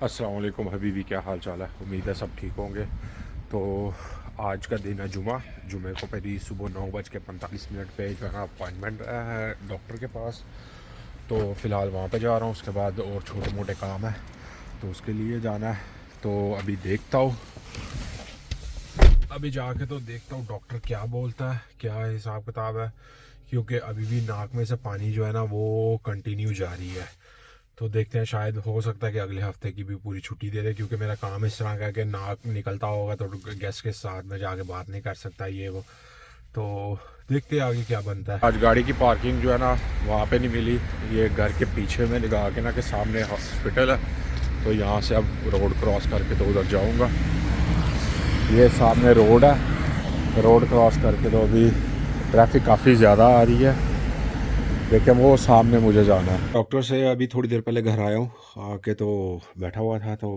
अस्सलाम वालेकुम हबीबी, क्या हाल चाल है। उम्मीद है सब ठीक होंगे। तो आज का दिन है जुमे को मेरी सुबह 9:45 पे जो है ना अपॉइंटमेंट है डॉक्टर के पास। तो फ़िलहाल वहाँ पे जा रहा हूँ। उसके बाद और छोटे मोटे काम है तो उसके लिए जाना है। तो अभी देखता हूँ, अभी जाके तो देखता हूँ डॉक्टर क्या बोलता है, क्या हिसाब किताब है। क्योंकि अभी भी नाक में से पानी जो है ना वो कंटिन्यू जारी है। तो देखते हैं, शायद हो सकता है कि अगले हफ्ते की भी पूरी छुट्टी दे दे, क्योंकि मेरा काम इस तरह का है कि नाक निकलता होगा तो गेस्ट के साथ में जाके बात नहीं कर सकता ये वो। तो देखते हैं आगे क्या बनता है। आज गाड़ी की पार्किंग जो है ना वहाँ पे नहीं मिली। ये घर के पीछे में लगा के ना कि सामने हॉस्पिटल है, तो यहाँ से अब रोड क्रॉस करके तो उधर जाऊँगा। ये सामने रोड है, रोड क्रॉस करके तो अभी ट्रैफिक काफ़ी ज़्यादा आ रही है, लेकिन वो सामने मुझे जाना है। डॉक्टर से अभी थोड़ी देर पहले घर आया हूँ, आके तो बैठा हुआ था तो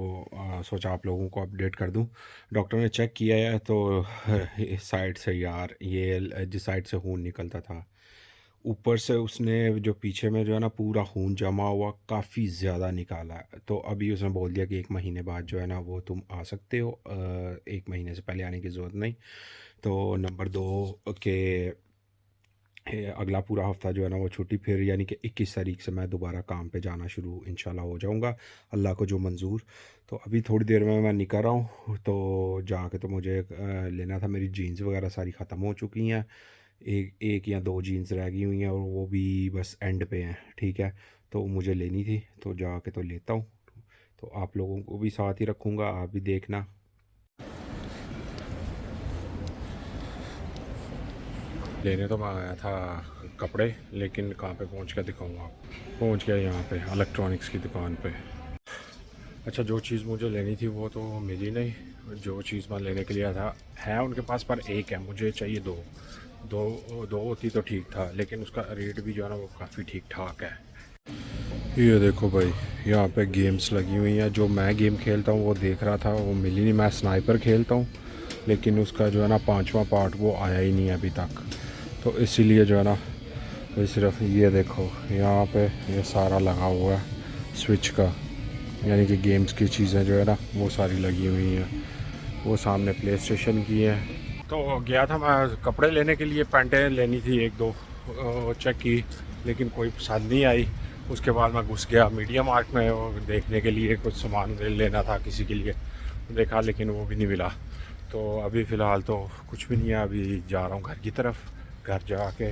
सोचा आप लोगों को अपडेट कर दूँ। डॉक्टर ने चेक किया है तो इस साइड से यार, ये जिस साइड से खून निकलता था ऊपर से उसने जो पीछे में जो है ना पूरा खून जमा हुआ काफ़ी ज़्यादा निकाला है। तो अभी उसने बोल दिया कि 1 महीने बाद जो है ना वो तुम आ सकते हो, 1 महीने से पहले आने की ज़रूरत नहीं। तो नंबर 2 के अगला पूरा हफ्ता जो है ना वो छुट्टी, फिर यानी कि 21 तारीख से मैं दोबारा काम पे जाना शुरू इंशाल्लाह हो जाऊंगा, अल्लाह को जो मंजूर। तो अभी थोड़ी देर में मैं निकल रहा हूँ, तो जाके तो मुझे लेना था। मेरी जीन्स वगैरह सारी ख़त्म हो चुकी हैं, एक एक या दो जीन्स रह गई हुई हैं और वो भी बस एंड पे हैं, ठीक है। तो मुझे लेनी थी तो जाके तो लेता हूँ। तो आप लोगों को भी साथ ही रखूँगा, आप भी देखना। लेने तो मैं आया था कपड़े, लेकिन कहाँ पे पहुँच के दिखाऊंगा आपको। पहुँच गया यहाँ पे इलेक्ट्रॉनिक्स की दुकान पे। अच्छा, जो चीज़ मुझे लेनी थी वो तो मिली नहीं। जो चीज़ मैं लेने के लिए आया था है उनके पास, पर एक है, मुझे चाहिए दो। दो दो होती तो ठीक था, लेकिन उसका रेट भी जो है ना वो काफ़ी ठीक ठाक है। ये देखो भाई, यहाँ पे गेम्स लगी हुई हैं। जो मैं गेम खेलता हूँ वो देख रहा था, वो मिली नहीं। मैं स्नाइपर खेलता हूँ, लेकिन उसका जो है ना 5वां पार्ट वो आया ही नहीं अभी तक। तो इसीलिए जो है ना वही सिर्फ ये देखो, यहाँ पे ये सारा लगा हुआ है स्विच का, यानी कि गेम्स की चीज़ें जो है ना वो सारी लगी हुई हैं। वो सामने प्ले स्टेशन की है। तो गया था मैं कपड़े लेने के लिए, पैंटें लेनी थी एक दो, चेक की, लेकिन कोई पसंद नहीं आई। उसके बाद मैं घुस गया मीडिया मार्ट में वो देखने के लिए, कुछ सामान लेना था किसी के लिए, देखा लेकिन वो भी नहीं मिला। तो अभी फ़िलहाल तो कुछ भी नहीं है, अभी जा रहा हूँ घर की तरफ। घर जाके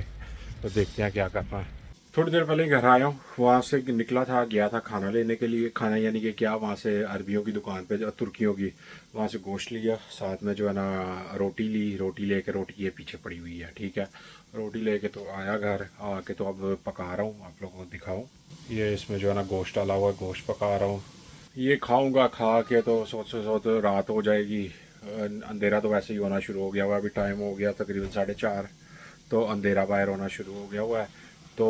तो देखते हैं क्या करना है। थोड़ी देर पहले ही घर आया हूँ, वहाँ से निकला था, गया था खाना लेने के लिए। खाना यानी कि क्या, वहाँ से अरबियों की दुकान पे, तुर्कियों की, वहाँ से गोश्त लिया, साथ में जो है ना रोटी ली। रोटी लेके, रोटी ये पीछे पड़ी हुई है, ठीक है। रोटी लेके तो आया घर, आके तो अब पका रहा हूँ, आप लोगों को दिखाऊँ। ये इसमें जो है ना गोश्त डाला हुआ है, गोश्त पका रहा हूँ। ये खाऊँगा, खा के तो सोचते सोचते रात हो जाएगी। अंधेरा तो वैसे ही होना शुरू हो गया हुआ, अभी टाइम हो गया तकरीबन 4:30, तो अंधेरा बाहर होना शुरू हो गया हुआ है। तो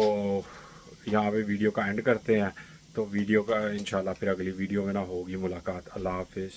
यहाँ पे वीडियो का एंड करते हैं। तो वीडियो का इंशाल्लाह फिर अगली वीडियो में ना होगी मुलाकात। अल्लाह हाफिज़।